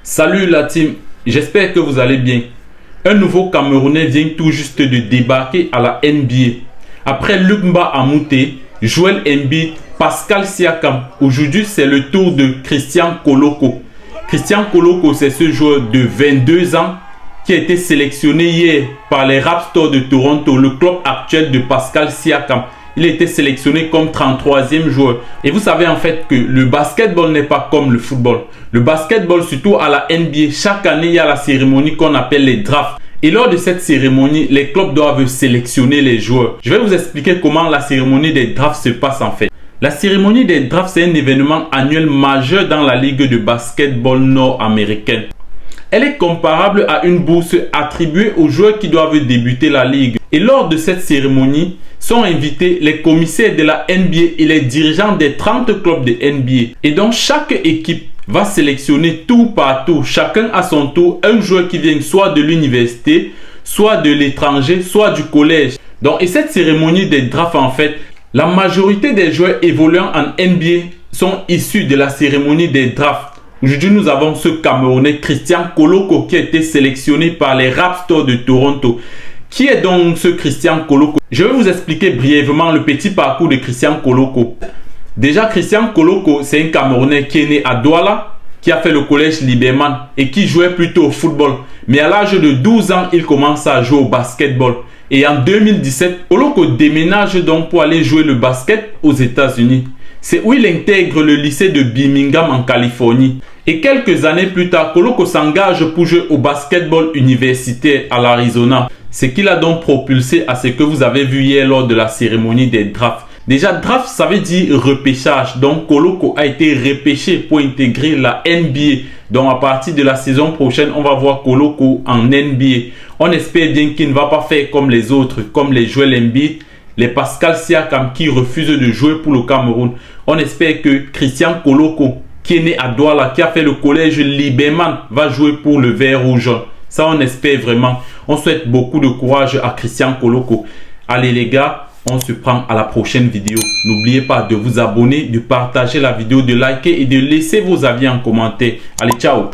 Salut la team, j'espère que vous allez bien. Un nouveau Camerounais vient tout juste de débarquer à la NBA. Après Luc Mbah Amoute, Joel Embiid, Pascal Siakam, aujourd'hui c'est le tour de Christian Koloko. Christian Koloko, c'est ce joueur de 22 ans qui a été sélectionné hier par les Raptors de Toronto, le club actuel de Pascal Siakam. Il a été sélectionné comme 33e joueur. Et vous savez en fait que le basketball n'est pas comme le football. Le basketball, surtout à la NBA, chaque année, il y a la cérémonie qu'on appelle les drafts. Et lors de cette cérémonie, les clubs doivent sélectionner les joueurs. Je vais vous expliquer comment la cérémonie des drafts se passe en fait. La cérémonie des drafts, c'est un événement annuel majeur dans la ligue de basketball nord-américaine. Elle est comparable à une bourse attribuée aux joueurs qui doivent débuter la ligue. Et lors de cette cérémonie, sont invités les commissaires de la NBA et les dirigeants des 30 clubs de NBA. Et donc, chaque équipe va sélectionner tout par tour, chacun à son tour, un joueur qui vient soit de l'université, soit de l'étranger, soit du collège. Donc, et cette cérémonie des drafts, en fait, la majorité des joueurs évoluant en NBA sont issus de la cérémonie des drafts. Aujourd'hui, nous avons ce Camerounais Christian Koloko qui a été sélectionné par les Raptors de Toronto. Qui est donc ce Christian Koloko? Je vais vous expliquer brièvement le petit parcours de Christian Koloko. Déjà, Christian Koloko, c'est un Camerounais qui est né à Douala, qui a fait le collège Liberman et qui jouait plutôt au football. Mais à l'âge de 12 ans, il commence à jouer au basketball. Et en 2017, Koloko déménage donc pour aller jouer le basket aux États-Unis. C'est où il intègre le lycée de Birmingham en Californie. Et quelques années plus tard, Koloko s'engage pour jouer au basketball universitaire à l'Arizona. Ce qui l'a donc propulsé à ce que vous avez vu hier lors de la cérémonie des drafts. Déjà, draft, ça veut dire repêchage. Donc, Koloko a été repêché pour intégrer la NBA. Donc, à partir de la saison prochaine, on va voir Koloko en NBA. On espère bien qu'il ne va pas faire comme les autres, comme les Joel Embiid, les Pascal Siakam qui refusent de jouer pour le Cameroun. On espère que Christian Koloko, qui est né à Douala, qui a fait le collège Liberman, va jouer pour le vert rouge. Ça, on espère vraiment. On souhaite beaucoup de courage à Christian Koloko. Allez les gars, on se prend à la prochaine vidéo. N'oubliez pas de vous abonner, de partager la vidéo, de liker et de laisser vos avis en commentaire. Allez, ciao!